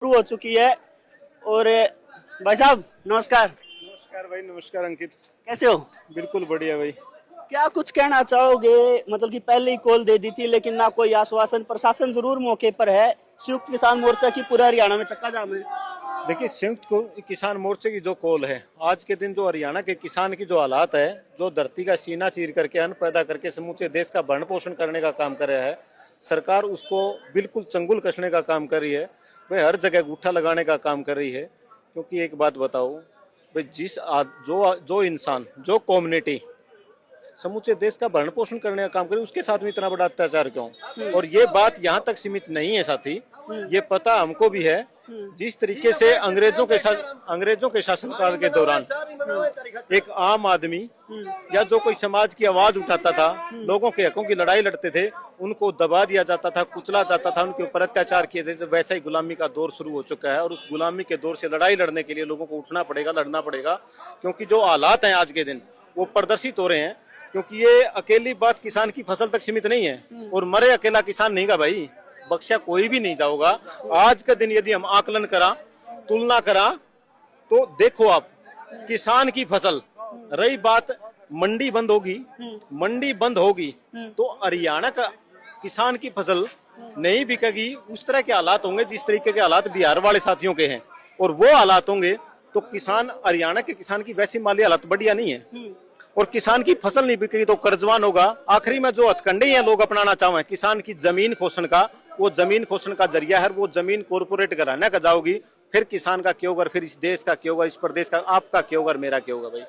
शुरू हो चुकी है। और भाई साहब नमस्कार। नमस्कार भाई। नमस्कार अंकित। कैसे हो? बिल्कुल बढ़िया भाई। क्या कुछ कहना चाहोगे? मतलब कि पहले ही कॉल दे दी थी लेकिन ना कोई आश्वासन, प्रशासन जरूर मौके पर है। संयुक्त किसान मोर्चा की पूरा हरियाणा में चक्का जाम है। देखिए, किसान मोर्चे की जो कॉल है, आज के दिन जो हरियाणा के किसान की जो हालात है, जो धरती का सीना चीर करके अन्न पैदा करके समूचे देश का भरण पोषण करने का काम कर रहा है, सरकार उसको बिल्कुल चंगुल कसने का काम कर रही है। वह हर जगह गुट्ठा लगाने का काम कर रही है। क्योंकि एक बात बताओ भाई, जो इंसान, जो कम्युनिटी समूचे देश का भरण पोषण करने का काम करे, उसके साथ में इतना बड़ा अत्याचार क्यों? और ये बात यहाँ तक सीमित नहीं है साथी, ये पता हमको भी है। जिस तरीके से अंग्रेजों के शासनकाल के दौरान एक आम आदमी या जो कोई समाज की आवाज उठाता था, लोगों के हकों की लड़ाई लड़ते थे, उनको दबा दिया जाता था, कुचला जाता था, उनके ऊपर अत्याचार किए जाते थे। वैसा ही गुलामी का दौर शुरू हो चुका है और उस गुलामी के दौर से लड़ाई लड़ने के लिए लोगों को उठना पड़ेगा, लड़ना पड़ेगा। क्योंकि जो हालात हैं आज के दिन वो प्रदर्शित हो रहे हैं। क्योंकि ये अकेली बात किसान की फसल तक सीमित नहीं है और मरे अकेला किसान नहीं का भाई, बख्शा कोई भी नहीं जाओगा। आज का दिन यदि हम आकलन करा, तुलना करा, तो देखो आप, किसान की फसल, रही बात मंडी बंद होगी तो हरियाणा का किसान की फसल नहीं बिकेगी। उस तरह के हालात होंगे जिस तरीके के हालात बिहार वाले साथियों के हैं, और वो हालात होंगे तो हरियाणा के किसान की वैसी माली हालत बढ़िया नहीं है और किसान की फसल नहीं बिकेगी तो कर्जवान होगा। आखिरी में जो हथकंडे हैं लोग अपनाना चाहें किसान की जमीन खोसन का, वो जमीन खोसन का जरिया है, वो जमीन कॉर्पोरेट घराना का जाओगी, फिर किसान का क्या होगा, फिर इस देश का क्या होगा, इस प्रदेश का आपका क्या होगा, मेरा क्या होगा भाई।